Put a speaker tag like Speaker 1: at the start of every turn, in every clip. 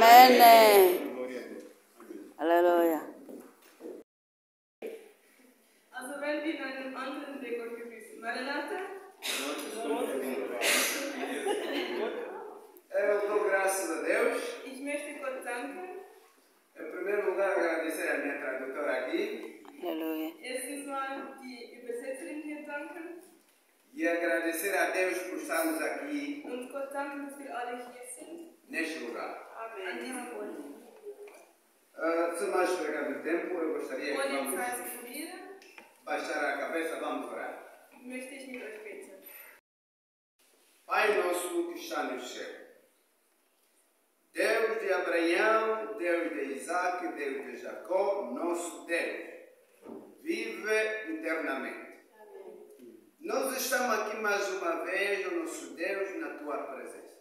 Speaker 1: Amen. Halleluja.
Speaker 2: Also wenn wir in einem anderen Weg Gott begrüßen. Maranatha?
Speaker 3: Eu dou graças a Deus.
Speaker 2: Ich möchte Gott danken.
Speaker 3: Em primeiro lugar, agradecer a minha tradutora aqui.
Speaker 1: Halleluja.
Speaker 2: Erstens mal die Übersetzerin hier danken.
Speaker 3: E agradecer a Deus por estarmos aqui
Speaker 2: Und Gott danken, dass wir alle hier sind.
Speaker 3: neste lugar.
Speaker 2: An diesem Ort.
Speaker 3: Sem mais perder do tempo, eu gostaria que
Speaker 2: Ohne
Speaker 3: vamos
Speaker 2: Zeit zu verlieren,
Speaker 3: baixar a cabeça, vamos orar.
Speaker 2: möchte ich mit euch beten.
Speaker 3: Pai nosso que está no céu, Deus de Abraão, Deus de Isaac, Deus de Jacó, nosso Deus, vive eternamente. Nós estamos aqui mais uma vez, o nosso Deus, na tua presença.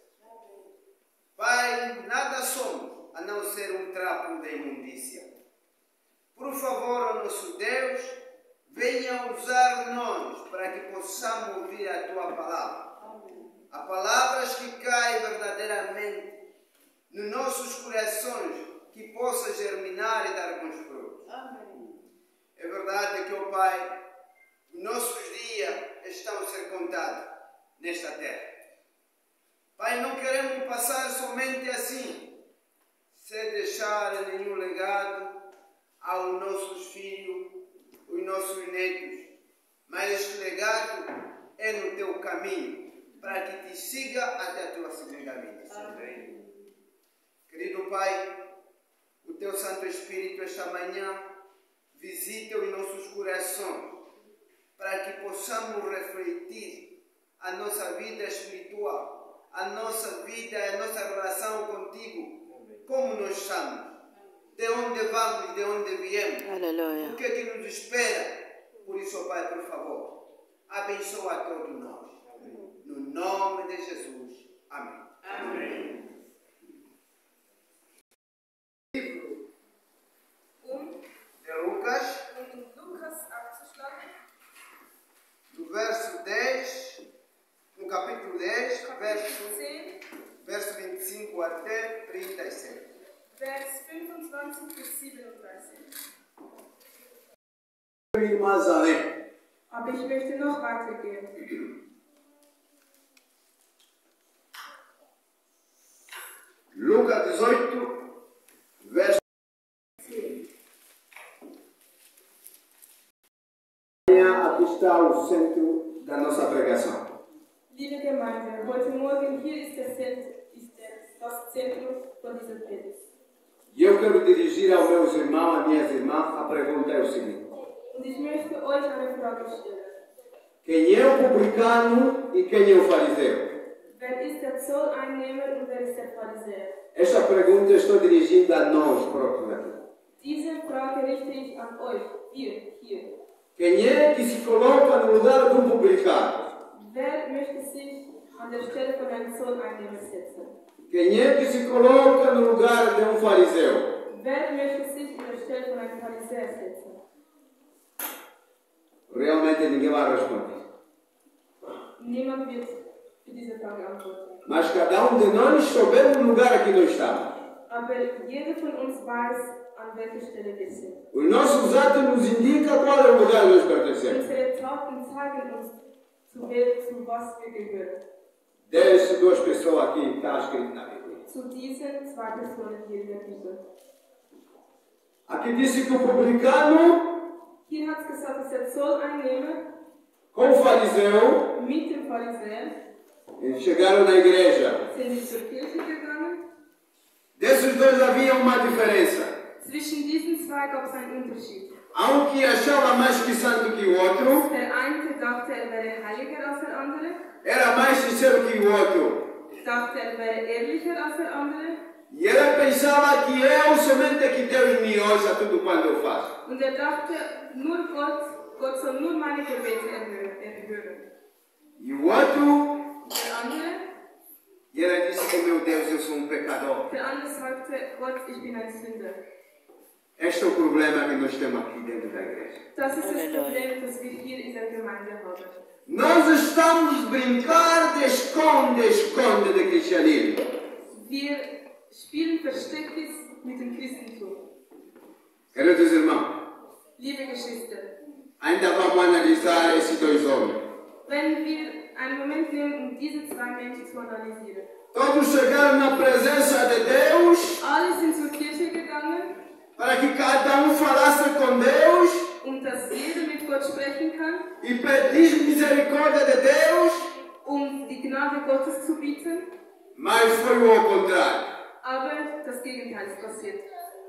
Speaker 3: Pai, nada somos a não ser um trapo de imundícia. Por favor, o nosso Deus, venha usar nós para que possamos ouvir a tua palavra. Há palavras que caem verdadeiramente nos nossos corações, que possa germinar e dar bons frutos. É verdade que, ó Pai, nossos dias estão a ser contados nesta terra. Pai, não queremos passar somente assim, sem deixar nenhum legado aos nossos filhos, os nossos netos. Mas este legado é no teu caminho, para que te siga até a tua segunda vinda. Querido Pai, o teu Santo Espírito esta manhã visita os nossos corações, para que possamos refletir a nossa vida espiritual, a nossa vida, a nossa relação contigo, como nós somos, de onde vamos, de onde viemos,
Speaker 1: Aleluia.
Speaker 3: o que é que nos espera. Por isso, Pai, por favor, abençoa a todos nós. No nome de Jesus. Amém.
Speaker 2: Amém.
Speaker 3: Livro
Speaker 2: Um
Speaker 3: de Lucas,
Speaker 2: in Lukas abzuschlagen.
Speaker 3: no verso 10, no capítulo 10,
Speaker 2: Kapitel 10,
Speaker 3: verso 25 até 37.
Speaker 2: Vers 25 bis 37.
Speaker 3: Eu ir mais além.
Speaker 2: Aber ich möchte noch weitergehen.
Speaker 3: Lucas 18, verso
Speaker 2: 10.
Speaker 3: aqui está o centro da nossa pregação.
Speaker 2: Liebe Gemeinde, heute Morgen hier ist das Zentrum von dieser Predigt.
Speaker 3: E eu quero dirigir aos meus irmãos, às minhas irmãs, a pergunta é o seguinte:
Speaker 2: Und ich möchte euch eine Frage stellen.
Speaker 3: quem é o publicano e quem é o fariseu?
Speaker 2: Wer ist der Zolleinnehmer und wer ist der Pharisäer?
Speaker 3: Esta pergunta eu estou dirigindo a nós próprios aqui.
Speaker 2: Diese Frage richte ich an euch, wir hier.
Speaker 3: Quem é que se coloca no lugar de um publicano?
Speaker 2: Wer möchte sich an der Stelle von einem Zolleinnehmer setzen?
Speaker 4: Quem é que se coloca no lugar de um fariseu?
Speaker 2: Wer möchte sich an der Stelle von einem Pharisäer setzen?
Speaker 4: Realmente ninguém vai responder.
Speaker 2: Niemand wird für diese Frage antworten.
Speaker 4: Mas cada um de nós souber o lugar a que nós estamos.
Speaker 2: Aber jeder von uns weiß, an welcher Stelle wir sind.
Speaker 4: Os nossos atos nos indicam qual é o lugar que nós pertencemos.
Speaker 2: Unsere Taten zeigen uns, zu was wir gehören.
Speaker 4: Dessas duas pessoas aqui está escrito na Bíblia.
Speaker 2: Zu diesen zwei Personen hier in der Bibel.
Speaker 4: Aqui disse que o publicano
Speaker 2: Hier hat es gesagt, dass der Zolleinnehmer
Speaker 4: com o fariseu
Speaker 2: mit dem Pharisäer
Speaker 4: eles chegaram na igreja.
Speaker 2: sind sie zur Kirche gegangen.
Speaker 4: Desses dois havia uma diferença.
Speaker 2: Zwischen diesen zwei gab es einen Unterschied.
Speaker 4: Há um que achava mais que santo que o outro,
Speaker 2: Der eine dachte, er wäre heiliger als der andere,
Speaker 4: era mais sincero que o outro.
Speaker 2: dachte, er wäre ehrlicher als der andere
Speaker 4: E ele pensava que eu somente que Deus me ouça tudo quando eu faço.
Speaker 2: und er dachte, nur Gott soll nur meine Gebete erhören.
Speaker 4: E o outro,
Speaker 2: Der andere,
Speaker 4: e ele disse que meu Deus, eu sou pecador.
Speaker 2: der andere sagte, Gott, ich bin ein Sünder.
Speaker 4: Este é o problema que nós temos aqui dentro da igreja.
Speaker 2: Das ist das Problem, das wir hier in der Gemeinde haben.
Speaker 4: Nós estamos a brincar de esconde de cristianismo.
Speaker 2: Wir spielen Versteckis mit dem Christentum.
Speaker 4: Queridos irmãos,
Speaker 2: Liebe Geschwister,
Speaker 4: ainda vamos analisar esses dois homens.
Speaker 2: wenn wir einen Moment nehmen, um diese zwei Menschen zu analysieren.
Speaker 4: Todos chegaram na presença de Deus
Speaker 2: Alle sind zur Kirche gegangen,
Speaker 4: para que cada um falasse com Deus
Speaker 2: dass jeder mit Gott sprechen kann,
Speaker 4: e pedisse misericórdia de Deus,
Speaker 2: die Gnade Gottes zu bieten.
Speaker 4: mas foi o contrário.
Speaker 2: Aber das Gegenteil ist passiert.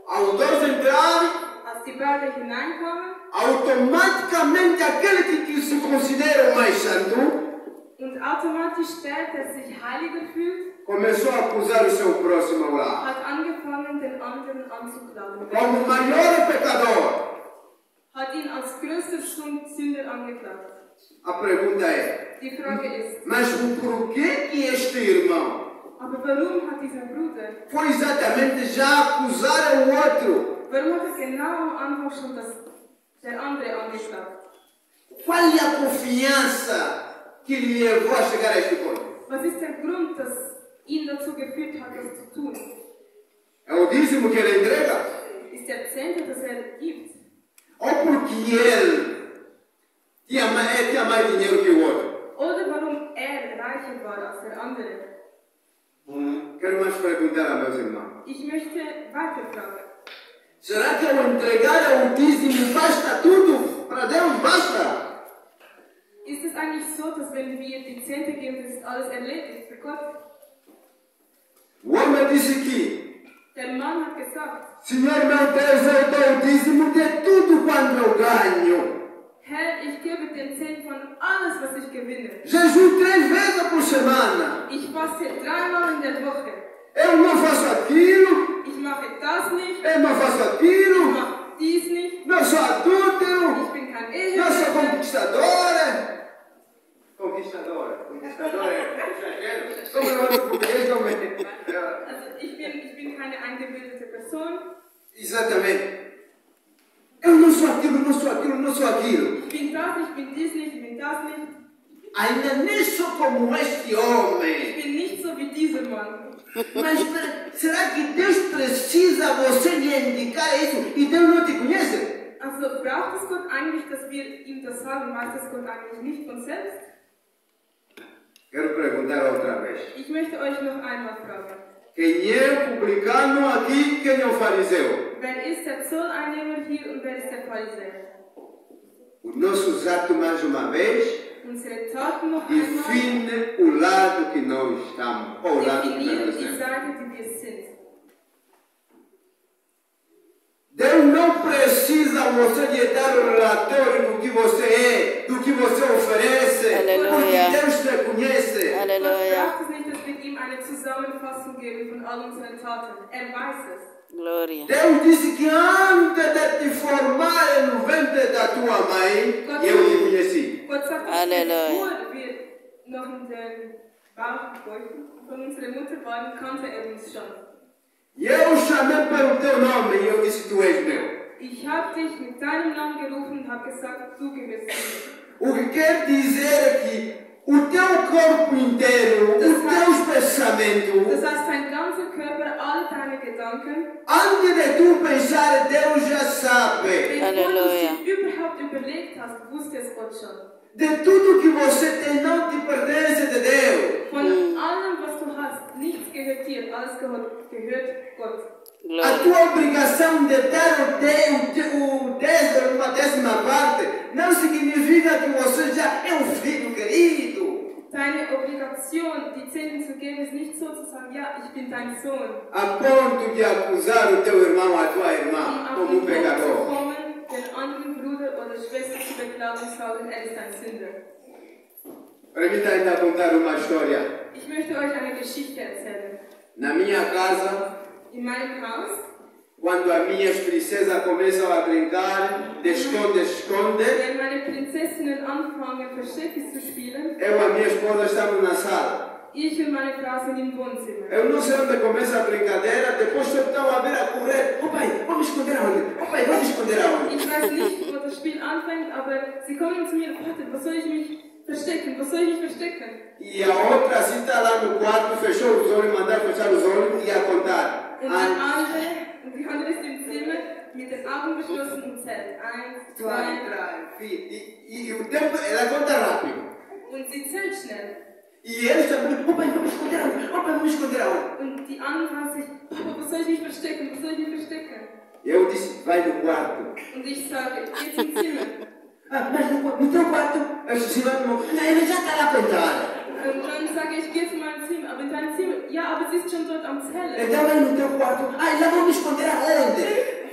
Speaker 4: Ao dois entrar,
Speaker 2: Als die beiden hineinkamen
Speaker 4: automaticamente aquele que se considera o mais santo
Speaker 2: und automatisch der sich heiliger fühlt,
Speaker 4: começou a acusar o seu próximo ao lado
Speaker 2: hat angefangen, den anderen anzuklagen.
Speaker 4: como o maior pecador.
Speaker 2: Hat ihn als größter Sünder angeklagt.
Speaker 4: A pergunta é:
Speaker 2: Die Frage ist,
Speaker 4: mas por que este irmão
Speaker 2: aber warum hat dieser Bruder,
Speaker 4: foi exatamente já acusar o outro?
Speaker 2: warum hat genau am Anfang schon der andere angeklagt?
Speaker 4: Qual é a confiança que lhe levou a chegar a este ponto?
Speaker 2: Was ist der Grund, das ihn dazu geführt hat, das zu tun?
Speaker 4: É o dízimo que ele entrega?
Speaker 2: Ist der Zehnte, das gibt?
Speaker 4: Ou porque ele tinha mais dinheiro que o outro?
Speaker 2: Oder warum reicher war als der andere?
Speaker 4: Quero mais perguntar a meus irmãos:
Speaker 2: Ich möchte weiterfragen.
Speaker 4: será que ao entregar o dízimo basta tudo? Para Deus basta?
Speaker 2: Ist es eigentlich so, dass wenn wir die Zehnte geben, das ist alles erledigt für Gott?
Speaker 4: O homem disse que:
Speaker 2: Der Mann hat gesagt,
Speaker 4: Senhor meu Deus, eu dou o dízimo de tudo quando eu ganho.
Speaker 2: Herr, ich gebe den Zehnten von alles, was ich gewinne.
Speaker 4: Jejum 3 vezes por semana.
Speaker 2: Ich faste 3-mal in der Woche.
Speaker 4: Eu não faço aquilo.
Speaker 2: Ich mache das nicht.
Speaker 4: Eu não faço
Speaker 2: Ich
Speaker 4: aquilo.
Speaker 2: mache dies nicht.
Speaker 4: Não sou adúltero.
Speaker 2: Ich bin kein
Speaker 4: Não sou
Speaker 2: Ehebrecher.
Speaker 4: conquistadora. Conquistadora. Conquistadora é estrangeiro. Como é o português, homem?
Speaker 2: Also ich bin keine eingebildete Person.
Speaker 4: Exatamente. Eu não sou aquilo, não sou aquilo, não sou aquilo.
Speaker 2: Ich bin das nicht, ich bin dies nicht, ich bin das nicht.
Speaker 4: Ainda nem sou como este
Speaker 2: Ich
Speaker 4: homem.
Speaker 2: bin nicht so wie dieser Mann.
Speaker 4: Mas será que Deus precisa você lhe indicar isso e Deus não te conhece?
Speaker 2: Also braucht es Gott eigentlich, dass wir ihm das sagen? Weiß das Gott eigentlich nicht von selbst?
Speaker 4: Quero perguntar outra vez.
Speaker 2: Ich möchte euch noch einmal fragen.
Speaker 4: Quem é o publicano aqui? Quem é o fariseu?
Speaker 2: Wer ist der Zolleinnehmer hier und wer ist der Pharisäer?
Speaker 4: Os nossos atos, mais uma vez,
Speaker 2: Unsere Taten noch einmal
Speaker 4: define o lado que nós estamos, ou o lado que
Speaker 2: definieren
Speaker 4: nós
Speaker 2: die
Speaker 4: estamos.
Speaker 2: Seite, die wir sind.
Speaker 4: Deus não precisa você lhe dar o relatório do que você é, do que você oferece,
Speaker 1: Aleluia.
Speaker 4: porque Deus te conhece.
Speaker 2: Gott
Speaker 1: Aleluia.
Speaker 2: braucht es nicht, dass wir ihm eine Zusammenfassung geben von all unseren Taten. Er weiß es.
Speaker 1: Glória.
Speaker 4: Deus disse que antes de te formar no ventre da tua mãe, eu te conheci.
Speaker 2: Gott sagt, dass
Speaker 1: Halleluja.
Speaker 2: bevor wir noch in den Bauchbeuteln von unserer Mutter waren, kannte er uns schon.
Speaker 4: E eu chamei pelo teu nome e eu disse, tu és meu.
Speaker 2: Ich habe dich mit deinem Namen gerufen und habe gesagt, du gehörst mir.
Speaker 4: O que quer dizer é que o teu corpo inteiro, os teus pensamentos,
Speaker 2: Das heißt, dein ganzer Körper, all deine Gedanken,
Speaker 4: antes de tu pensar, Deus já sabe.
Speaker 2: bevor du
Speaker 1: Halleluja.
Speaker 2: sie überhaupt überlegt hast, wusste es Gott schon.
Speaker 4: De tudo que você tem não te pertence de Deus.
Speaker 2: Von allem, was du hast, nichts gehört dir, alles gehört Gott.
Speaker 4: A
Speaker 1: Glória.
Speaker 4: tua obrigação de dar uma décima parte não significa que você já é um filho querido.
Speaker 2: Deine Obligation, die Zehnten zu geben, ist nicht so zu sagen, ja, ich bin dein Sohn.
Speaker 4: A ponto de acusar o teu irmão, a tua irmã,
Speaker 2: Auf
Speaker 4: como
Speaker 2: den
Speaker 4: um
Speaker 2: Punkt zu
Speaker 4: pecador.
Speaker 2: kommen, den anderen Bruder oder Schwester zu beklagen und sagen, er ist ein Sünder.
Speaker 4: Permita ainda contar uma história.
Speaker 2: Ich möchte euch eine Geschichte erzählen.
Speaker 4: Na minha casa,
Speaker 2: In meinem Haus,
Speaker 4: quando as minhas princesas começam a brincar de esconde-esconde,
Speaker 2: wenn meine Prinzessinnen anfangen, Versteckis zu spielen,
Speaker 4: eu e a minha esposa estamos na sala.
Speaker 2: ich und meine Frau sind im Wohnzimmer.
Speaker 4: Eu não sei onde começa a brincadeira, depois só estão a ver a correr. Oh pai, vamos esconder aonde? Oh pai, vamos esconder aonde?
Speaker 2: Ich weiß nicht, wo das Spiel anfängt, aber sie kommen zu mir, Vater, wo soll ich mich verstecken? Wo soll ich mich verstecken?
Speaker 4: E a outra assim está lá no quarto, fechou os olhos, mandar fechar os olhos e a contar.
Speaker 2: Und die andere ist im Zimmer mit den Augen geschlossen und zählt. 1, 2, 3.
Speaker 4: E o tempo, ela conta rápido.
Speaker 2: Und sie zählt schnell.
Speaker 4: E eles também, oh pai, vamos esconder aonde? Oh pai, vamos esconder aonde?
Speaker 2: Und die anderen fragen sich, Papa, wo soll ich mich verstecken? Wo soll ich mich verstecken?
Speaker 4: Eu disse, vai no quarto.
Speaker 2: Und ich sage, geht ins Zimmer.
Speaker 4: Ah, mas no teu quarto? Eu disse, não, ele já está lá a contar.
Speaker 2: Und dann sage ich, geh zu meinem Zimmer. Aber in deinem Zimmer? Ja, aber sie ist schon dort am Zählen.
Speaker 4: Então vai no teu quarto. Ah, lá vamos esconder aonde?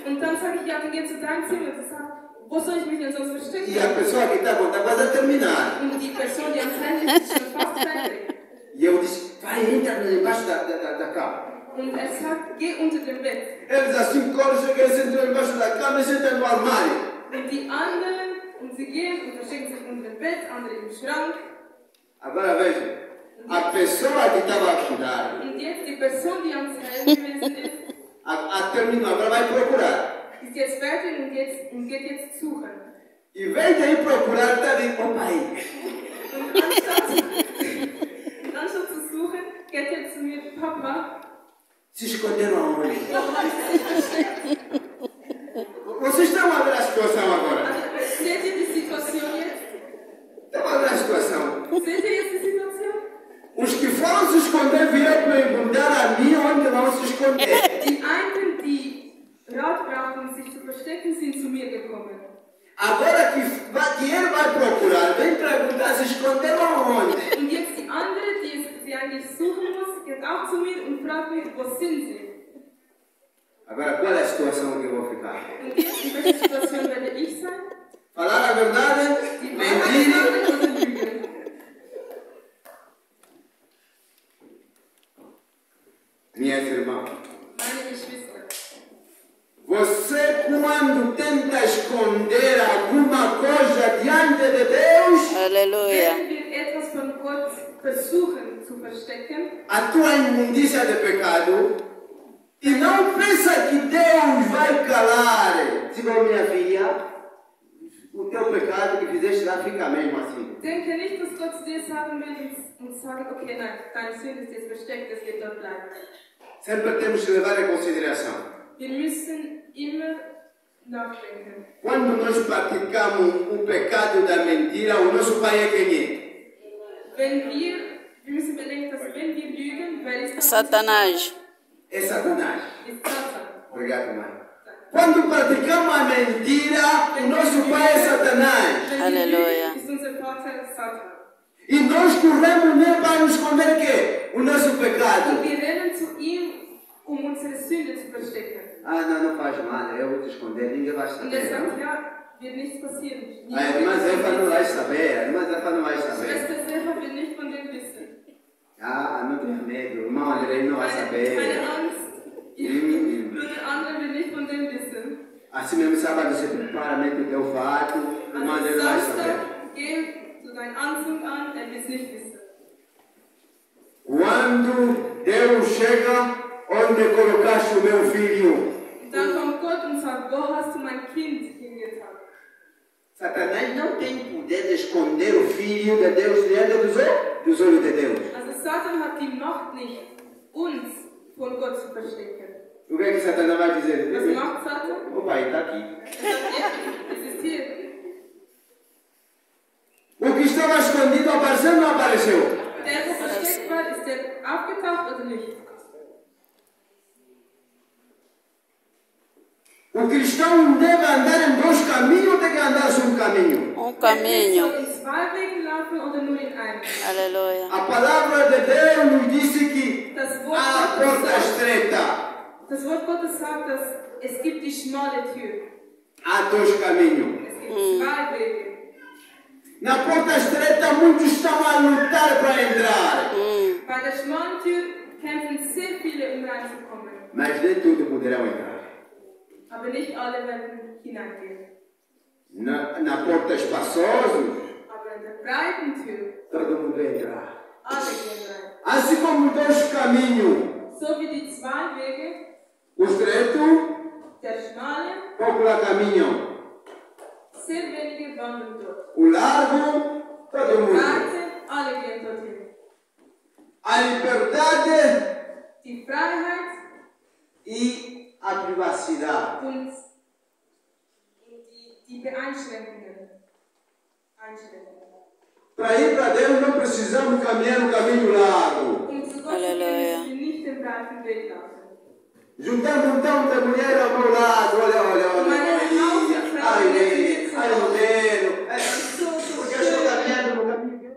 Speaker 2: Und dann sage ich, ja, dann geh zu deinem Zimmer. Und sie sagt, wo soll ich mich denn sonst verstecken?
Speaker 4: E a pessoa que está a contar quase a terminar.
Speaker 2: Und die Person, die am Zählen ist, ist schon fast fertig.
Speaker 4: E eu disse, vai, entra embaixo da cama.
Speaker 2: Und er sagt, geh unter dem Bett.
Speaker 4: Eles assim correm, chegam, entram embaixo da cama e sentam no armário.
Speaker 2: Und die anderen, und sie gehen und verstecken sich unter dem Bett, andere im Schrank.
Speaker 4: Agora veja, a pessoa que estava a contar,
Speaker 2: Und jetzt die Person, die am Zählen gewesen ist,
Speaker 4: terminou, agora vai procurar.
Speaker 2: ist jetzt fertig und geht jetzt suchen.
Speaker 4: E vem daí procurar, está ali, oh pai,
Speaker 2: Und anstatt zu suchen, geht er zu mir, Papa,
Speaker 4: se esconderam aonde?
Speaker 2: wo hast du dich versteckt?
Speaker 4: Vocês estão a ver a situação agora?
Speaker 2: Also, seht ihr die Situation jetzt?
Speaker 4: Estão a ver a situação?
Speaker 2: Seht ihr jetzt die Situation?
Speaker 4: Os que foram se esconder vieram perguntar a mim onde vão se esconder.
Speaker 2: Die einen, die Rat brauchen, sich zu verstecken, sind zu mir gekommen.
Speaker 4: Agora que ele vai procurar, vem perguntar se esconderam aonde?
Speaker 2: Und jetzt die andere, die sie eigentlich suchen muss, geht auch zu mir und fragt mich, wo sind sie?
Speaker 4: Agora qual é a situação que eu vou ficar?
Speaker 2: Und jetzt, in welcher Situation werde ich sein?
Speaker 4: Falar a verdade,
Speaker 2: Die Wahrheit
Speaker 4: mentir.
Speaker 2: sagen oder lügen?
Speaker 4: Minhas irmãs,
Speaker 2: Meine Geschwister.
Speaker 4: você quando tenta esconder alguma coisa diante de Deus,
Speaker 1: Aleluia.
Speaker 2: Wenn wir etwas von Gott versuchen zu verstecken,
Speaker 4: a tua imundícia de pecado, e não pensa que Deus vai calar. Diga, minha filha, o teu pecado que fizeste lá fica mesmo assim.
Speaker 2: denke nicht, dass Gott zu dir sagen will und sagen, okay, nein, deine Sünde ist jetzt versteckt, das wird dort bleiben.
Speaker 4: Sempre temos que levar em consideração.
Speaker 2: Wir müssen immer nachdenken.
Speaker 4: Quando nós praticamos o pecado da mentira, o nosso pai é quem é?
Speaker 2: Wenn wir müssen bedenken, dass wenn wir lügen, wer ist das?
Speaker 1: Satanás.
Speaker 4: É Satanás.
Speaker 2: Ist Satan.
Speaker 4: Obrigado, mãe. Quando praticamos a mentira, o nosso pai é Satanás.
Speaker 2: Wenn wir
Speaker 1: Halleluja.
Speaker 2: lügen, ist unser Vater Satan.
Speaker 4: E nós corremos nem para nos esconder o quê? O nosso pecado.
Speaker 2: Und wir rennen zu ihm, unsere Sünde zu verstecken.
Speaker 4: Ah, não faz mal, eu vou te esconder, ninguém vai
Speaker 2: Und er sagt,
Speaker 4: saber.
Speaker 2: ja, wird nichts passieren.
Speaker 4: A irmã Zefa não vai saber, a irmã Zefa não vai saber.
Speaker 2: Schwester Sefa wird nicht von dem wissen.
Speaker 4: Ah, não tenha medo, o irmão André não vai
Speaker 2: Keine
Speaker 4: saber.
Speaker 2: Angst. Nur der andere wird nicht von dem wissen.
Speaker 4: Assim mesmo, sábado você prepara, mete o teu fato, o irmão André
Speaker 2: Also
Speaker 4: não vai saber.
Speaker 2: Samstag, geh zu deinem Anzug an, er wird es nicht wissen.
Speaker 4: Quando Deus chega, onde colocaste o meu filho?
Speaker 2: Und dann kommt Gott und sagt, wo hast du mein Kind hingetan?
Speaker 4: Satanás não tem poder de esconder o filho de Deus diante dos olhos de Deus.
Speaker 2: Also Satan hat die Macht nicht, uns von Gott zu verstecken.
Speaker 4: O que é que Satanás vai dizer?
Speaker 2: Was macht Satan?
Speaker 4: O pai está aqui.
Speaker 2: Er sagt, es ist hier.
Speaker 4: O que estava escondido apareceu ou não apareceu?
Speaker 2: Der, wo versteckt war, ist der aufgetaucht oder nicht?
Speaker 4: O cristão deve andar em dois caminhos ou tem que andar só um caminho?
Speaker 1: Caminho.
Speaker 2: Soll in zwei Wegen laufen oder nur in einem?
Speaker 1: Aleluia.
Speaker 4: A palavra de Deus nos disse que
Speaker 2: Das Wort
Speaker 4: há
Speaker 2: Gottes
Speaker 4: porta
Speaker 2: sagt,
Speaker 4: estreita,
Speaker 2: das Wort Gottes sagt, dass es gibt die schmale Tür.
Speaker 4: há dois caminhos.
Speaker 2: Es gibt zwei Wege.
Speaker 4: Na porta estreita, muitos estão a lutar para entrar,
Speaker 2: Bei der schmalen Tür kämpfen sehr viele, um reinzukommen.
Speaker 4: mas nem todos poderão entrar.
Speaker 2: Aber nicht alle werden hineingehen.
Speaker 4: Na porta espaçosa,
Speaker 2: Aber in der breiten Tür,
Speaker 4: todo mundo entra.
Speaker 2: alle gehen rein.
Speaker 4: Assim como dois caminhos,
Speaker 2: So wie die zwei Wege,
Speaker 4: o estreito,
Speaker 2: der schmale,
Speaker 4: pouco lá caminham.
Speaker 2: sehr wenige wandern dort.
Speaker 4: O largo, todo mundo.
Speaker 2: Breite, alle gehen dorthin.
Speaker 4: A liberdade
Speaker 2: Die Freiheit
Speaker 4: e a privacidade.
Speaker 2: und die Beeinschränkungen.
Speaker 4: Para ir para Deus não precisamos caminhar um caminho largo.
Speaker 2: Um zu Gott zu
Speaker 1: Halleluja.
Speaker 2: gehen, müssen wir nicht den breiten Weg laufen.
Speaker 4: Juntar um montão de mulher ao meu lado, olha,
Speaker 2: Meine Hausfrau,
Speaker 4: ai,
Speaker 2: die
Speaker 4: ai, modelo.
Speaker 2: So, so
Speaker 4: Porque eu estou
Speaker 2: schön.
Speaker 4: caminhando no caminho.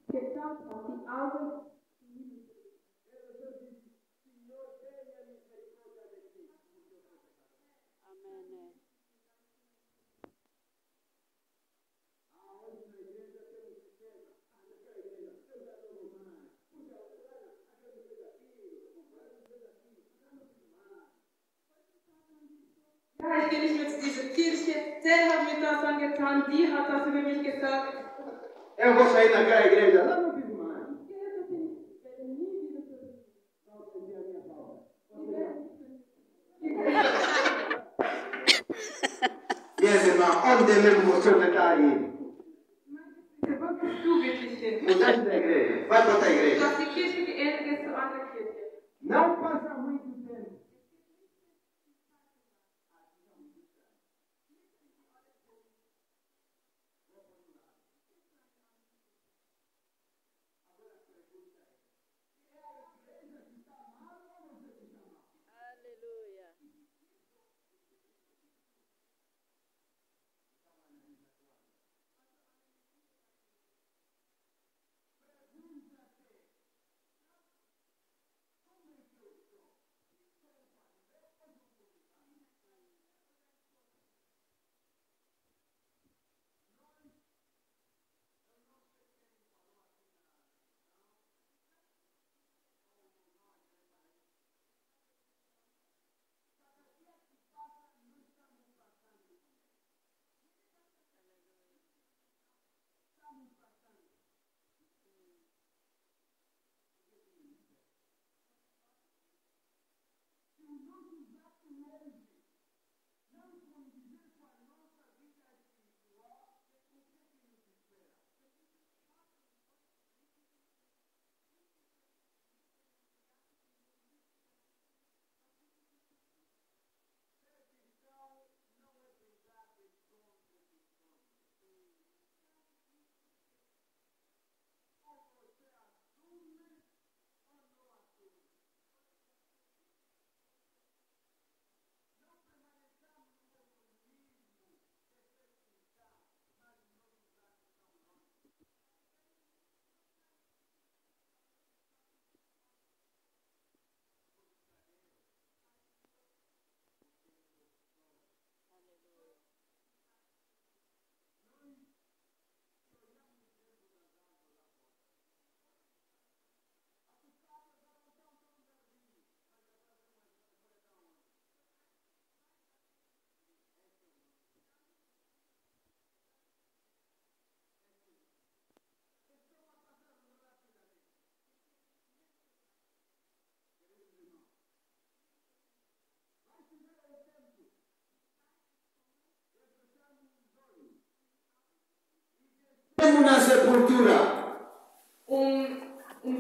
Speaker 2: Gedacht hat, die Augen.
Speaker 1: Amém.
Speaker 2: Ja, ich gehe nicht mehr zu dieser Kirche. Der hat mir das angetan, die hat das über mich gesagt.
Speaker 4: Eu vou sair daquela igreja lá no Piso Mais. Minhas irmãs, onde mesmo você está aí?
Speaker 2: Wo bist du wirklich hin?
Speaker 4: Mudaste da igreja. Vai para outra
Speaker 2: Du
Speaker 4: igreja.
Speaker 2: hast die Kirche geändert, gehst zu anderer Kirche.
Speaker 4: Não passa muito tempo.
Speaker 1: Aleluia.
Speaker 4: na sepultura.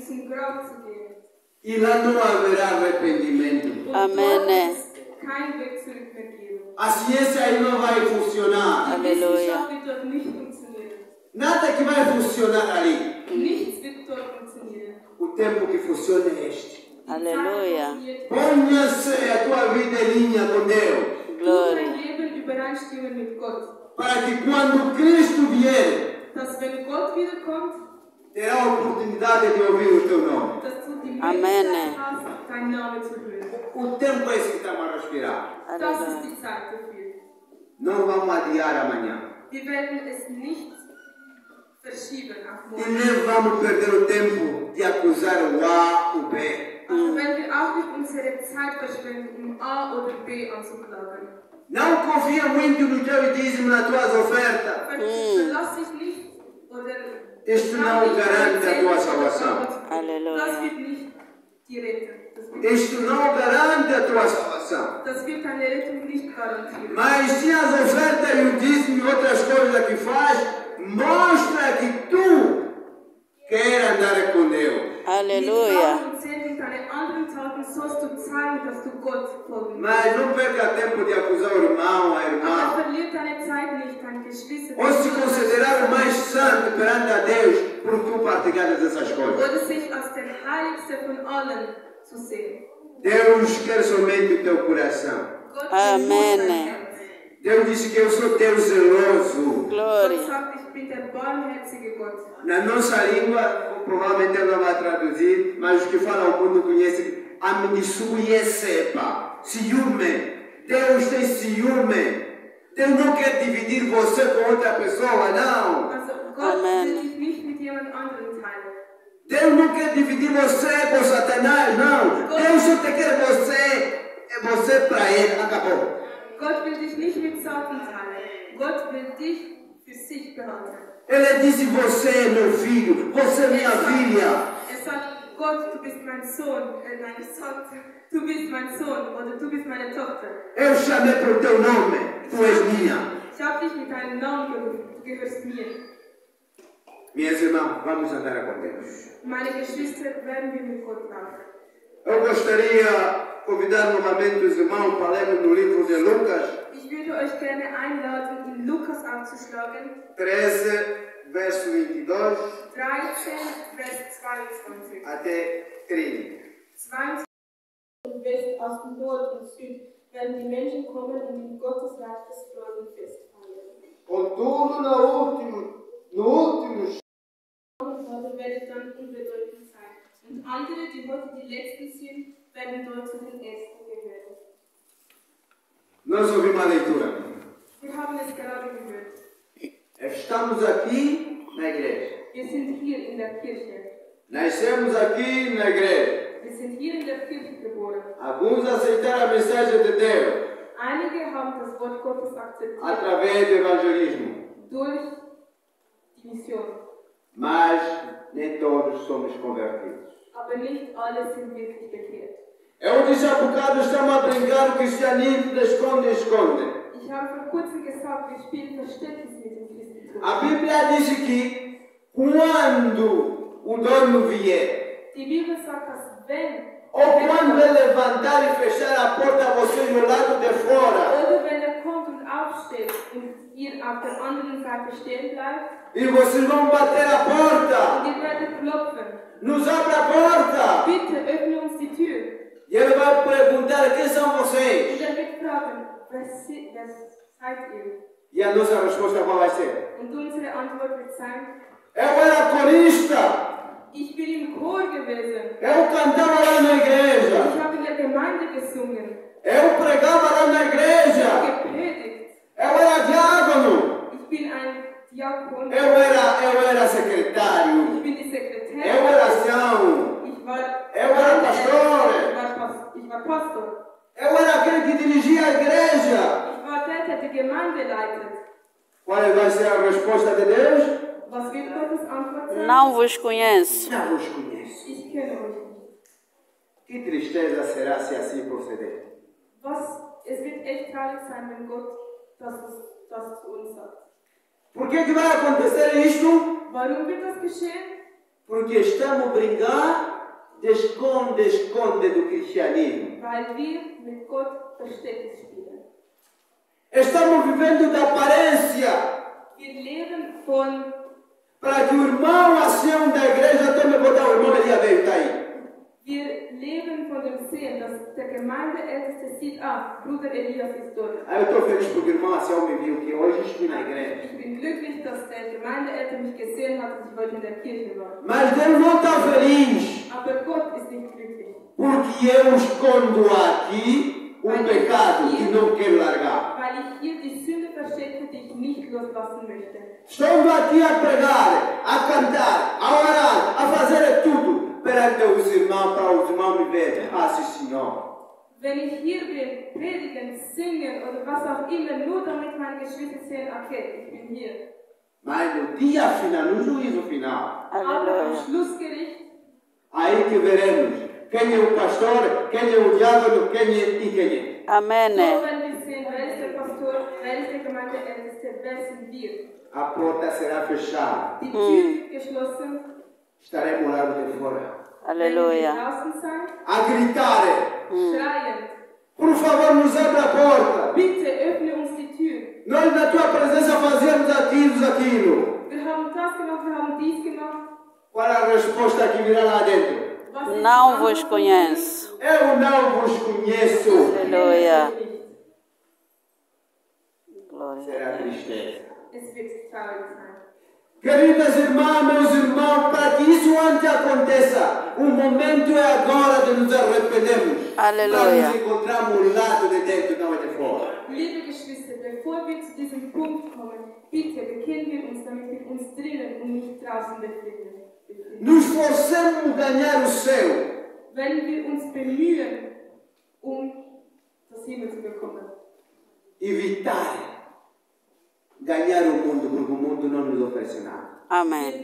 Speaker 2: Zum Grab zu gehen.
Speaker 4: E lá não haverá arrependimento.
Speaker 2: Und
Speaker 1: Amen.
Speaker 2: dort wird es keinen Weg zurück mehr geben.
Speaker 4: A ciência aí não vai funcionar.
Speaker 2: Die
Speaker 1: Halleluja.
Speaker 2: Wissenschaft wird dort nicht funktionieren.
Speaker 4: Nada que vai funcionar ali.
Speaker 2: Nichts wird dort funktionieren.
Speaker 4: O tempo que funciona é este.
Speaker 2: Die
Speaker 1: Halleluja.
Speaker 2: Zeit funktioniert.
Speaker 4: Ponha-se a tua vida em linha com Deus.
Speaker 2: Tu
Speaker 1: Glória.
Speaker 2: dein Leben übereinstimmen mit Gott.
Speaker 4: Para que quando Cristo vier,
Speaker 2: Dass wenn Gott wiederkommt,
Speaker 4: terá a oportunidade de ouvir o teu nome.
Speaker 2: dass du die
Speaker 1: Amen.
Speaker 2: Möglichkeit hast, deinen Namen zu hören.
Speaker 4: O tempo é esse que estamos a respirar.
Speaker 2: Das ist
Speaker 1: Aleluia.
Speaker 2: die Zeit dafür.
Speaker 4: Não vamos adiar amanhã.
Speaker 2: Wir werden es nicht verschieben auf
Speaker 4: E
Speaker 2: morgen.
Speaker 4: nem vamos perder o tempo de acusar o A, o B.
Speaker 2: Aber wenn wir auch nicht unsere Zeit verschwenden, um A oder B anzuklagen.
Speaker 4: Não confia muito no teu dízimo, nas tuas ofertas.
Speaker 2: Verlass dich nicht oder
Speaker 4: Isto não garante a tua salvação.
Speaker 2: das
Speaker 1: Aleluia.
Speaker 2: wird nicht die retten.
Speaker 4: Isto não garante a tua salvação.
Speaker 2: Das wird deine Rettung nicht garantieren.
Speaker 4: Mas se as ofertas e o dízimo e outras coisas que faz, mostra que tu quer andar com Deus.
Speaker 1: Aleluia.
Speaker 2: Mit Gaben und deine anderen Taten sollst du zeigen, dass du Gott folgen
Speaker 4: Mas não perca tempo de acusar o irmão, a irmã.
Speaker 2: Aber verlier deine Zeit nicht, deine Geschwister.
Speaker 4: Ou se considerar o mais santo perante a Deus por tu partilhares essas coisas.
Speaker 2: Oder sich als der Heiligste von allen zu sehen.
Speaker 4: Deus quer somente o teu coração.
Speaker 2: Gott
Speaker 1: Amen.
Speaker 2: will nur dein Herz.
Speaker 4: Deus disse que eu sou Deus zeloso.
Speaker 2: Gott
Speaker 1: Glória.
Speaker 2: sagt, ich bin der barmherzige Gott.
Speaker 4: Na nossa língua, provavelmente eu não vai traduzir, mas os que falam o mundo conhecem. Amnissuiesepa. Ciúme. Deus tem ciúme. Deus não quer dividir você com outra pessoa, não.
Speaker 2: Also Gott
Speaker 1: Amen.
Speaker 2: will dich nicht mit jemand anderem teilen.
Speaker 4: Deus não quer dividir você com Satanás, não. Deus só te quer você para ele. Acabou.
Speaker 2: Gott will dich nicht mit Satan teilen. Gott will dich für sich behalten.
Speaker 4: Ele disse: você é meu filho, você é minha filha.
Speaker 2: Sagt, Gott, du bist mein Sohn. Nein, er sagt, du bist mein Sohn oder du bist meine Tochter.
Speaker 4: Eu chamei para o teu nome, tu és minha.
Speaker 2: Ich habe dich mit deinem Namen gerufen. Du gehörst mir.
Speaker 4: Minhas irmãs, vamos andar com Deus.
Speaker 2: Meine Geschwister, werden wir mit Gott laufen.
Speaker 4: Eu gostaria de convidar novamente os irmãos para lermos no livro de Lucas
Speaker 2: Ich würde euch gerne einladen, in Lukas aufzuschlagen.
Speaker 4: 13, verso 22
Speaker 2: 13, Vers 22.
Speaker 4: até 30.
Speaker 2: 22 und West, Osten, Nord und Süd werden die Menschen kommen und in Gottes Reich das Freudenfest feiern.
Speaker 4: Contudo, no último
Speaker 2: Vater werdet dann unbedeutend sein. Und andere, die heute die Letzten sind, werden dort zu den Ersten gehören.
Speaker 4: nós ouvimos a leitura.
Speaker 2: Wir haben es gerade gehört.
Speaker 4: Estamos aqui na igreja.
Speaker 2: Wir sind hier in der Kirche.
Speaker 4: Nascemos aqui na igreja.
Speaker 2: Wir sind hier in der Kirche geboren.
Speaker 4: Alguns aceitaram a mensagem de Deus
Speaker 2: Einige haben das Wort Gottes akzeptiert
Speaker 4: através do evangelismo,
Speaker 2: durch die Mission.
Speaker 4: mas nem todos somos convertidos.
Speaker 2: Aber nicht alle sind wirklich bekehrt.
Speaker 4: Eu disse há bocado, estamos a brincar o cristianismo de esconde-esconde.
Speaker 2: Ich habe vor kurzem gesagt, wir spielen Verständnis mit dem Christentum.
Speaker 4: A Bíblia diz que quando o dono vier,
Speaker 2: Die Bibel sagt, dass wenn
Speaker 4: ou quando ele levantar e fechar a porta, você do lado de fora,
Speaker 2: oder wenn er kommt und aufsteht und ihr auf der anderen Seite stehen bleibt
Speaker 4: e vocês vão bater a
Speaker 2: und
Speaker 4: porta,
Speaker 2: ihr werdet klopfen,
Speaker 4: nos abre a porta,
Speaker 2: bitte öffne uns die Tür.
Speaker 4: e ele vai perguntar: quem são vocês?
Speaker 2: Und er wird fragen, wer seid ihr?
Speaker 4: E a nossa resposta qual vai ser?
Speaker 2: Und unsere Antwort wird sein,
Speaker 4: Eu era corista,
Speaker 2: ich bin im Chor gewesen.
Speaker 4: eu cantava lá na igreja,
Speaker 2: Ich habe in der Gemeinde gesungen,
Speaker 4: eu pregava lá na igreja,
Speaker 2: gepredigt.
Speaker 4: eu era diácono,
Speaker 2: Ich bin ein Diakon.
Speaker 4: eu era secretário,
Speaker 2: Ich bin die
Speaker 4: eu
Speaker 2: Sekretärin.
Speaker 4: era ancião,
Speaker 2: Ich war
Speaker 4: eu era pastor,
Speaker 2: Ich war Pastor.
Speaker 4: eu era aquele que dirigia a igreja.
Speaker 2: Ich war der, der die Gemeinde leitet.
Speaker 4: Qual vai ser a resposta de Deus?
Speaker 2: Was wird Gottes Antwort sein?
Speaker 1: Não vos conheço.
Speaker 4: Não os conheço.
Speaker 2: Ich kenne euch nicht.
Speaker 4: Que tristeza será se assim proceder.
Speaker 2: Es wird echt traurig sein, wenn Gott das zu uns sagt.
Speaker 4: Por que vai acontecer isto?
Speaker 2: Warum wird das geschehen?
Speaker 4: Porque estamos a brincar de esconde do cristianismo.
Speaker 2: Weil wir mit Gott Versteckes spielen.
Speaker 4: Estamos vivendo da aparência.
Speaker 2: Wir leben von,
Speaker 4: Para que o irmão ancião da igreja tome botar o irmão Elias veio, está aí.
Speaker 2: wir leben von dem Sehen, dass der Gemeindeälteste sieht, Bruder Elias ist dort.
Speaker 4: Aí eu estou feliz porque o irmão ancião me viu que hoje estou na igreja.
Speaker 2: Ich bin glücklich, dass der Gemeindeälteste mich gesehen hat, dass ich heute in der Kirche war.
Speaker 4: Mas Deus não está feliz
Speaker 2: Aber Gott ist nicht glücklich,
Speaker 4: porque eu escondo aqui o pecado que não quero largar.
Speaker 2: weil ich hier die Sünde verstecke, die ich nicht loslassen möchte.
Speaker 4: Estou aqui a pregar, a cantar, a orar, a fazer tudo perante os irmãos, para os irmãos me verem. Ah, sim, Senhor.
Speaker 2: Wenn ich hier bin, predigen, singen oder was auch immer, nur damit meine Geschwister sehen, okay, ich bin hier.
Speaker 4: Mas no dia final, no juízo final,
Speaker 2: Aber am
Speaker 1: Aleluia.
Speaker 2: Schlussgericht,
Speaker 4: aí que veremos quem é o pastor, quem é o diácono, quem é e quem é.
Speaker 1: Amém.
Speaker 2: so werden wir sehen, wer ist der Pastor, wer ist der Gemeindeälteste, wer sind wir.
Speaker 4: A porta será fechada.
Speaker 2: Die Tür wird geschlossen,
Speaker 4: Estaremos lá de fora.
Speaker 2: werden wir
Speaker 1: Aleluia.
Speaker 2: draußen sein,
Speaker 4: A gritar.
Speaker 2: schreien,
Speaker 4: Por favor, nos abra a porta.
Speaker 2: bitte öffne uns die Tür.
Speaker 4: Nós na tua presença fazemos aquilo.
Speaker 2: Wir haben das gemacht, wir haben dies gemacht.
Speaker 4: Qual a resposta que virá lá dentro?
Speaker 2: Was ist
Speaker 1: Não
Speaker 2: die
Speaker 1: vos
Speaker 2: Antwort?
Speaker 1: conheço.
Speaker 4: Eu não vos conheço.
Speaker 1: Aleluia. Glória.
Speaker 4: Será tristeza.
Speaker 2: Es wird traurig sein.
Speaker 4: Queridas irmãs, meus irmãos, para que isso antes aconteça, o momento é agora de nos arrependermos.
Speaker 1: Aleluia.
Speaker 4: Para nos encontrarmos lá de dentro, não é de fora.
Speaker 2: Liebe Geschwister, bevor wir zu diesem Punkt kommen, bitte bekennen wir uns, damit wir uns drinnen und nicht draußen befinden.
Speaker 4: Nos forcemos a ganhar o céu.
Speaker 2: Wenn wir uns bemühen, das Himmel zu bekommen.
Speaker 4: Evitar ganhar o mundo, porque o mundo não nos oferece nada.
Speaker 1: Amém.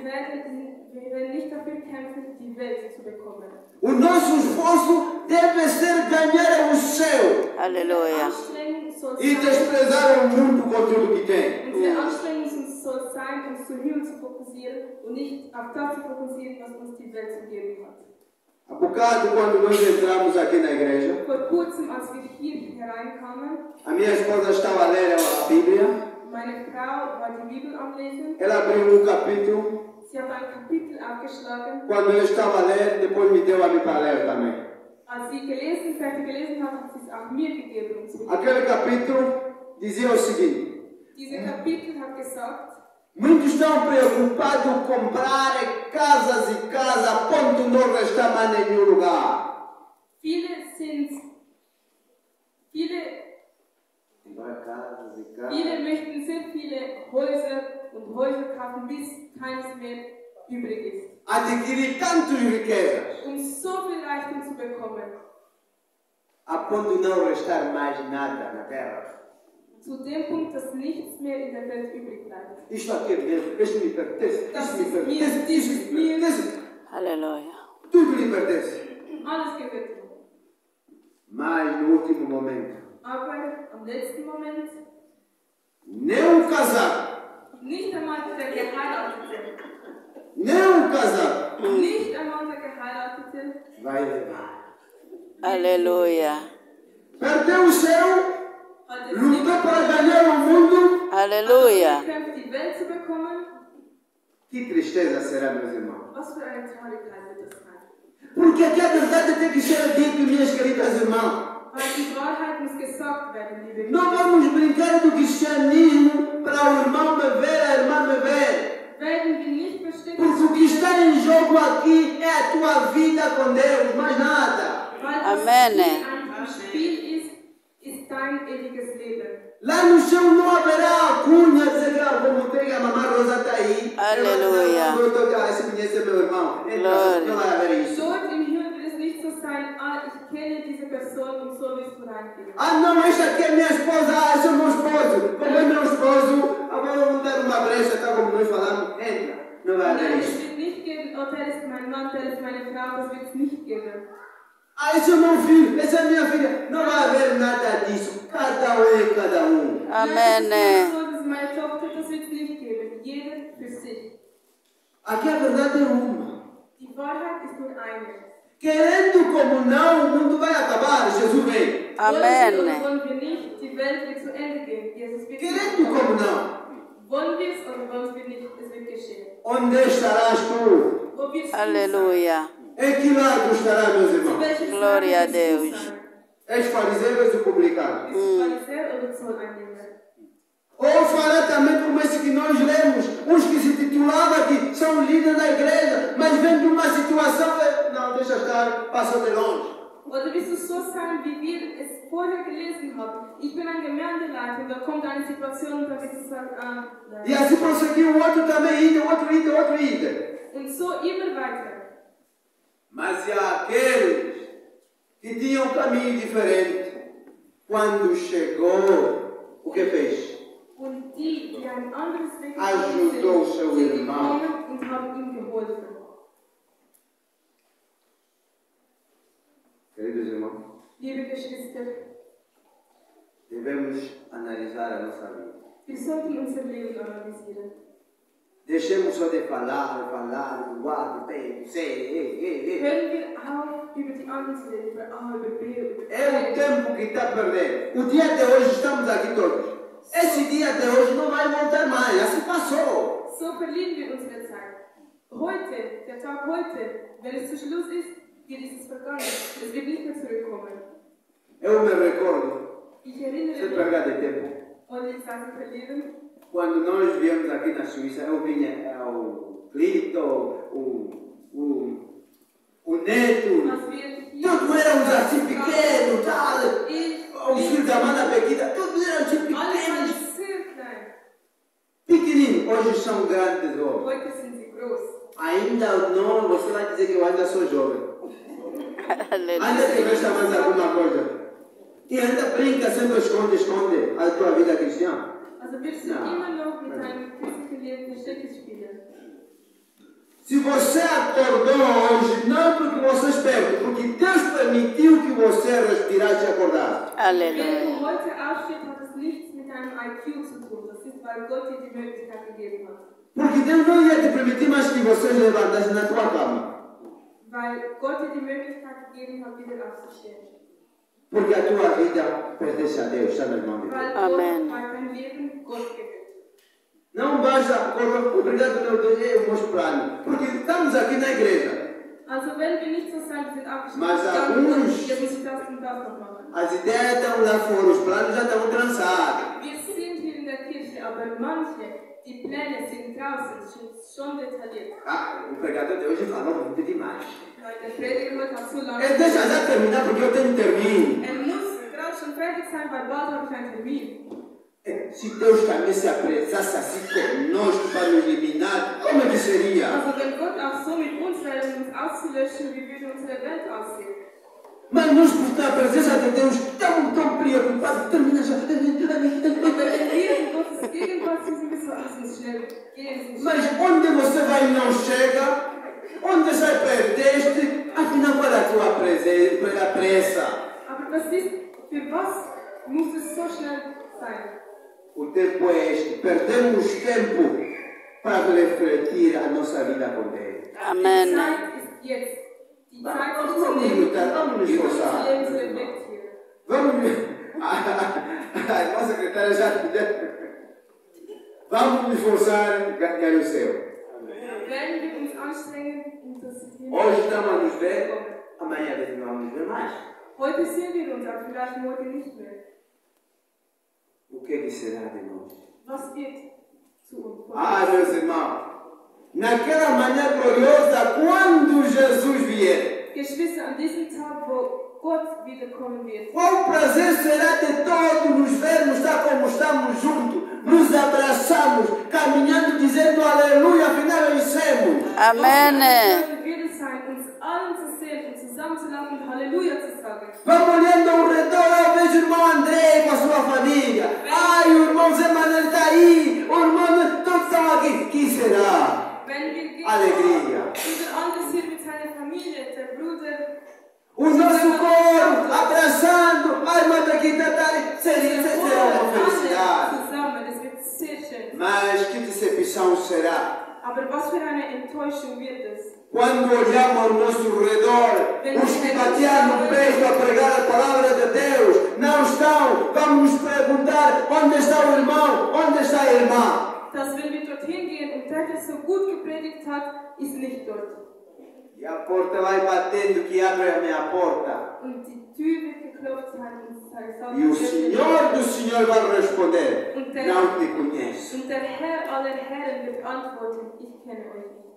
Speaker 2: Wir werden nicht dafür kämpfen, die Welt zu bekommen.
Speaker 4: O nosso esforço deve ser ganhar o céu
Speaker 1: Aleluia.
Speaker 2: Anstrengung soll
Speaker 4: e
Speaker 2: sein,
Speaker 4: desprezar o mundo com tudo que tem.
Speaker 2: unsere Anstrengung soll sein, uns zur Himmel zu fokussieren und nicht auf das zu fokussieren, was uns die Welt zu geben hat.
Speaker 4: Há bocado, quando nós entramos aqui na igreja,
Speaker 2: Vor kurzem, als wir hier hereinkamen,
Speaker 4: a minha esposa estava a ler a Bíblia.
Speaker 2: meine Frau war die Bibel am Lesen.
Speaker 4: Ela abriu um capítulo.
Speaker 2: Sie hat ein Kapitel aufgeschlagen.
Speaker 4: Quando eu estava a ler, depois me deu a mim para ler também.
Speaker 2: Als sie fertig gelesen hat, hat sie es auch mir gegeben. Um zu lesen.
Speaker 4: Aquele capítulo dizia o seguinte:
Speaker 2: Dieses Kapitel hat gesagt,
Speaker 4: muitos estão preocupados em comprar casas e casas, a ponto de não restar mais nenhum lugar.
Speaker 2: viele möchten sehr viele Häuser und Häuser kaufen, bis keines mehr übrig ist.
Speaker 4: Adquirir tantas riquezas,
Speaker 2: Um so viel Reichtum zu bekommen,
Speaker 4: a ponto de não restar mais nada na terra.
Speaker 2: zu dem Punkt, dass nichts mehr in der Welt übrig bleibt.
Speaker 4: Isto aqui é meu, isto me pertence,
Speaker 2: Das
Speaker 4: isto me
Speaker 2: ist mir,
Speaker 4: pertence,
Speaker 2: dies
Speaker 4: isto
Speaker 2: ist
Speaker 4: me
Speaker 2: mir,
Speaker 4: pertence.
Speaker 1: Aleluia.
Speaker 4: Tudo lhe pertence.
Speaker 2: alles gehört mir.
Speaker 4: Mas no último momento,
Speaker 2: Aber am letzten Moment,
Speaker 4: nem um casaco,
Speaker 2: nicht einmal der Geheiratete,
Speaker 4: nem um casaco
Speaker 2: nicht einmal der Geheiratete,
Speaker 4: vai levar.
Speaker 1: Aleluia.
Speaker 4: Perdeu o céu,
Speaker 2: hat es
Speaker 4: lutou para ganhar o mundo.
Speaker 1: Aleluia.
Speaker 2: gekämpft, die Welt zu bekommen.
Speaker 4: Que tristeza será, meus irmãos.
Speaker 2: Was für eine Traurigkeit wird das sein?
Speaker 4: Porque aqui a verdade tem que ser dita, minhas queridas irmãs.
Speaker 2: Weil die Wahrheit muss gesagt werden, liebe
Speaker 4: Não
Speaker 2: Geschwister.
Speaker 4: vamos brincar do cristianismo para o irmão me ver, a irmã me ver.
Speaker 2: Werden wir nicht verstecken,
Speaker 4: Porque o que está em jogo aqui é a tua vida com Deus, mais nada.
Speaker 2: weil
Speaker 1: Amen.
Speaker 2: das Spiel ist dein ewiges Leben.
Speaker 4: Lá no céu não haverá cunha dizer que como tem a mamãe Rosa está aí.
Speaker 1: Aleluia.
Speaker 4: Esse conhece meu irmão.
Speaker 1: Glória.
Speaker 4: Não vai haver isso.
Speaker 2: Dort im Himmel wird es nicht so sein, ich kenne diese Person und so wirst du reingehen.
Speaker 4: Ah, não, esta aqui é minha esposa, esse é meu esposo. Como é meu esposo, vamos dar uma brecha, tá como nós falamos. Entra. Não vai haver
Speaker 2: Nein, es
Speaker 4: isso.
Speaker 2: wird nicht geben, oh, der ist mein Mann, der ist meine Frau, das wird es nicht geben.
Speaker 4: Ah, esse é meu filho, essa é minha filha. Não vai haver nada disso. Cada um é cada um.
Speaker 2: Nein, das ist
Speaker 1: Amém.
Speaker 2: so, das ist meine Tochter, das wird es nicht geben. Jeder für sich.
Speaker 4: Aqui a verdade é uma.
Speaker 2: Die Wahrheit ist nur eine.
Speaker 4: Querendo como não, o mundo vai acabar. Jesus vem.
Speaker 2: Wollen wir oder
Speaker 1: Amen.
Speaker 2: wollen wir nicht, die Welt wird zu Ende gehen. Jesus wird
Speaker 4: Querendo como não.
Speaker 2: Wollen wir es oder wollen wir nicht, es wird geschehen.
Speaker 4: Onde estarás tu?
Speaker 2: Wo wirst du
Speaker 1: Aleluia.
Speaker 4: Em que lado estarás, meus
Speaker 2: sein? Zu
Speaker 4: irmãos?
Speaker 2: welcher
Speaker 1: Glória
Speaker 2: Seite
Speaker 1: a
Speaker 2: wirst du
Speaker 1: Deus.
Speaker 2: sein?
Speaker 4: És fariseu ou és publicano?
Speaker 2: Bist du Pharisäer oder Zolleinnehmer?
Speaker 4: Ou fará também como esse que nós lemos, uns que se titulavam que são líderes da igreja, mas vem de uma situação, não, deixa estar, passou de longe.
Speaker 2: Oder wirst du so sein, wie wir es vorher gelesen haben? Ich bin ein Gemeindeleiter und da kommt eine Situation und da wirst du sagen,
Speaker 4: E assim prosseguiu, o outro também ida, o outro ida, o outro ida.
Speaker 2: und so immer weiter.
Speaker 4: Mas há aqueles que tinham um caminho diferente. Quando chegou, o que fez?
Speaker 2: Und die ein anderes Weg
Speaker 4: Ajudou seu
Speaker 2: sind
Speaker 4: irmão.
Speaker 2: gekommen und haben ihm geholfen.
Speaker 4: Queridos irmãos,
Speaker 2: Liebe Geschwister,
Speaker 4: devemos analisar a nossa vida.
Speaker 2: wir sollten unser Leben analysieren.
Speaker 4: Deixemos só de falar, guarda, bem, sei.
Speaker 2: Hören wir auf, über die anderen zu reden, über A, über B, über C.
Speaker 4: É o tempo que está perdendo. O dia de hoje estamos aqui todos. Esse dia de hoje não vai voltar mais, já se passou.
Speaker 2: So verlieren wir unsere Zeit. Heute, der Tag heute, wenn es zu Schluss ist, ist es vergangen. Es wird nicht mehr zurückkommen.
Speaker 4: Eu me recordo,
Speaker 2: Ich erinnere
Speaker 4: sem
Speaker 2: mich,
Speaker 4: perder de tempo,
Speaker 2: und ich sage verlieren,
Speaker 4: quando nós viemos aqui na Suíça, eu vinha o Clito, o Neto,
Speaker 2: was wir hier...
Speaker 4: todos éramos assim pequenos, tal.
Speaker 2: Ich,
Speaker 4: Os filhos da Mana Pequita, todos eram assim
Speaker 2: alle waren
Speaker 4: pequenos.
Speaker 2: sehr klein.
Speaker 4: Pequeninos, hoje são grandes homens.
Speaker 2: Heute sind sie groß.
Speaker 4: Ainda não, você vai dizer que eu ainda sou jovem.
Speaker 1: Aleluia.
Speaker 4: Ainda te resta mais alguma coisa. E ainda brinca, sempre esconde a tua vida cristã.
Speaker 2: Also wirst du immer noch mit deinem christlichen Leben Versteckes spielen.
Speaker 4: Se você acordou hoje, não porque você espera, porque Deus permitiu que você respirasse e acordasse.
Speaker 2: Wenn
Speaker 1: Aleluia.
Speaker 2: du heute aufstehst, hat es nichts mit deinem IQ zu tun. Das ist, weil Gott dir die Möglichkeit gegeben hat.
Speaker 4: Porque Deus não ia te permitir mais que você levantasse na tua cama.
Speaker 2: Weil Gott dir die Möglichkeit gegeben hat, wieder aufzustehen.
Speaker 4: Porque a tua vida pertence a Deus, está nas mãos de Deus.
Speaker 2: Weil
Speaker 1: Amen.
Speaker 2: Gott, weil dein Leben Gott gehört.
Speaker 4: Não basta acordar, obrigado meu Deus, eu meus planos. Porque estamos aqui na igreja.
Speaker 2: Also wenn wir nicht so sein, wir sind aufgestanden.
Speaker 4: Mas
Speaker 2: Ja,
Speaker 4: alguns-
Speaker 2: jetzt muss ich das und das noch machen.
Speaker 4: As ideias estão lá fora, os planos já estão trançados.
Speaker 2: Wir sind hier in der Kirche, aber manche, die Pläne sind draußen, sind schon detailliert.
Speaker 4: Ah, o pregador de hoje falou muito demais.
Speaker 2: Weil der Prediger heute hat so lange...
Speaker 4: Deixa já terminar porque eu tenho termino.
Speaker 2: muss gerade schon fertig sein, weil bald habe ich einen Termin.
Speaker 4: Se Deus também se apressasse assim conosco para nos eliminar, como é que seria?
Speaker 2: Also wenn Gott auch so mit uns wäre, um uns auszulöschen, wie würde unsere Welt aussehen?
Speaker 4: Mas nós, por a presença de Deus, tão preocupados, termina já.
Speaker 2: Aber wenn wir in Gottes Gegenwart sind, sind wir so, ach, es muss schnell gehen, es muss
Speaker 4: Mas
Speaker 2: schnell.
Speaker 4: onde você vai e não chega, onde já perdeste, afinal qual é a tua pressa?
Speaker 2: Aber was ist, für was muss es so schnell sein?
Speaker 4: O tempo é este, perdemos tempo para refletir a nossa vida com Deus.
Speaker 2: Die
Speaker 1: Amen.
Speaker 2: Zeit ist jetzt. Die Zeit
Speaker 4: Vamos
Speaker 2: ist zu leben,
Speaker 4: lutar, vamos nos
Speaker 2: über unser
Speaker 4: esforçar.
Speaker 2: Leben zu reflektieren.
Speaker 4: Vamos. A nossa secretária já. Vamos nos esforçar em ganhar o céu.
Speaker 2: Werden wir uns anstrengen, um das
Speaker 4: Hoje estamos a nos ver, amanhã não vamos nos ver mais.
Speaker 2: Heute sehen wir uns, aber vielleicht morgen nicht mehr.
Speaker 4: O que é que será de nós?
Speaker 2: Was wird zu uns?
Speaker 4: Ah, meus irmãos, naquela manhã gloriosa, quando Jesus vier,
Speaker 2: Geschwister, an diesem Tag, wo Gott wiederkommen wird,
Speaker 4: qual prazer será de todos nos vermos, tal como estamos juntos, nos abraçamos, caminhando, dizendo aleluia, afinal vencemos.
Speaker 1: Amen.
Speaker 2: was wird es sein, uns allen zu sehen und zusammenzulaufen und Halleluja zu sagen.
Speaker 4: Vamos olhando ao redor, vejo o irmão André com a sua família. Ai, o irmão Zé Manuel está aí, o irmão, todos estão aqui. Que será?
Speaker 2: Wenn wir gehen,
Speaker 4: Alegria.
Speaker 2: unser anderes hier mit seiner Familie, der Bruder,
Speaker 4: O nosso coro abraçando, a irmã daqui está aí. Será uma felicidade.
Speaker 2: zusammen, das wird sehr schön.
Speaker 4: Mas que decepção será
Speaker 2: Aber was für eine Enttäuschung wird es,
Speaker 4: quando olhamos ao nosso redor, os que batearam no peito a pregar a palavra de Deus não estão. Vamos nos perguntar: onde está o irmão? Onde está a irmã?
Speaker 2: dass wenn wir dorthin gehen und der so gut gepredigt hat, ist nicht dort.
Speaker 4: E a porta vai batendo que abre a minha porta.
Speaker 2: Und die Tür wird geklopft sein und sagt,
Speaker 4: E o Senhor do Senhor vai responder: não te conheço.
Speaker 2: und der Herr aller Herren wird antworten, ich kenne euch nicht.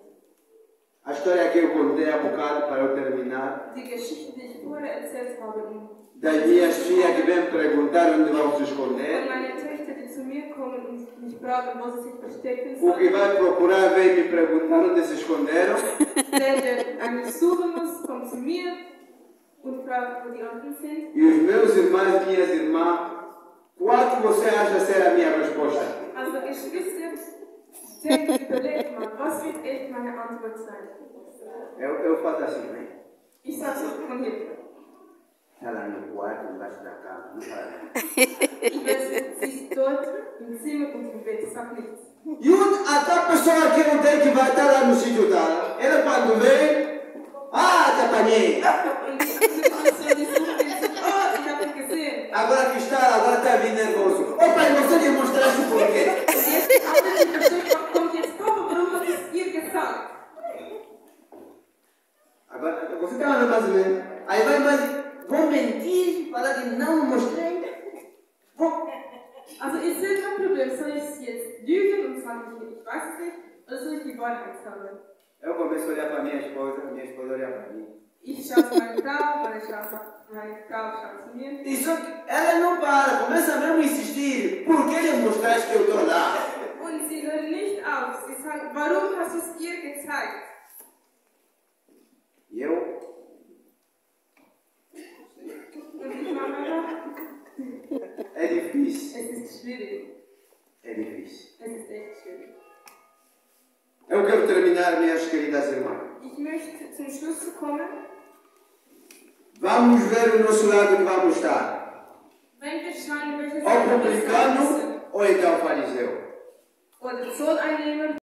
Speaker 4: A história que eu contei há bocado para eu terminar,
Speaker 2: Die Geschichte, die ich vorher erzählt habe,
Speaker 4: das minhas filhas que vêm perguntar onde vão se
Speaker 2: und
Speaker 4: esconder.
Speaker 2: meine Töchter, die zu mir kommen und mich fragen, wo sie sich verstecken
Speaker 4: O que
Speaker 2: sollen.
Speaker 4: vai procurar vem me perguntar onde se esconderam.
Speaker 2: Der einen suchen muss, kommt zu mir und fragt, wo die anderen sind.
Speaker 4: E os meus irmãos e minhas irmãs, qual que você acha ser a minha resposta?
Speaker 2: Also Geschwister, denkt, überlegt mal, was wird echt meine Antwort sein?
Speaker 4: Eu faço assim, né?
Speaker 2: Ich sage es von hier.
Speaker 4: Ela no quarto, embaixo da cama, não fala.
Speaker 2: Ich weiß, sie ist dort im Zimmer und im Bett, sag nichts.
Speaker 4: E até a pessoa que não tem que vai estar lá no sítio dela, ela quando vem, te apanhei.
Speaker 2: Und die andere die sucht den so, oh, ich habe ihn gesehen.
Speaker 4: Agora está vindo nervoso. Ô pai, você demonstraste por quê?
Speaker 2: Und jetzt die andere, die versteht, kommt jetzt, Papa, warum hast du es ihr gesagt?
Speaker 4: Agora, você está falando mais ou menos. Aí vai mais, vou mentir, falar que não mostrei.
Speaker 2: Also ist ja kein Problem, soll ich es jetzt lügen und sagen, ich weiß es nicht, oder soll ich die Wahrheit sagen?
Speaker 4: Eu começo a olhar para minha esposa olha para mim.
Speaker 2: Ich schaue zu meiner Frau, meine Frau schaut zu mir.
Speaker 4: E só que ela não para, começa mesmo a insistir. Por que demonstraste que eu estou lá?
Speaker 2: Und sie hören nicht auf, sie sagen, warum hast du es ihr gezeigt?
Speaker 4: E eu?
Speaker 2: Und ich mache einfach,
Speaker 4: É difícil.
Speaker 2: es ist schwierig,
Speaker 4: É difícil.
Speaker 2: es ist echt schwierig.
Speaker 4: Eu quero terminar, minhas queridas irmãs.
Speaker 2: Ich möchte zum Schluss kommen.
Speaker 4: Vamos ver o nosso lado que vamos estar.
Speaker 2: Wenn wir schauen, welches
Speaker 4: Ou publicano ou então fariseu.
Speaker 2: oder Zolleinnehmer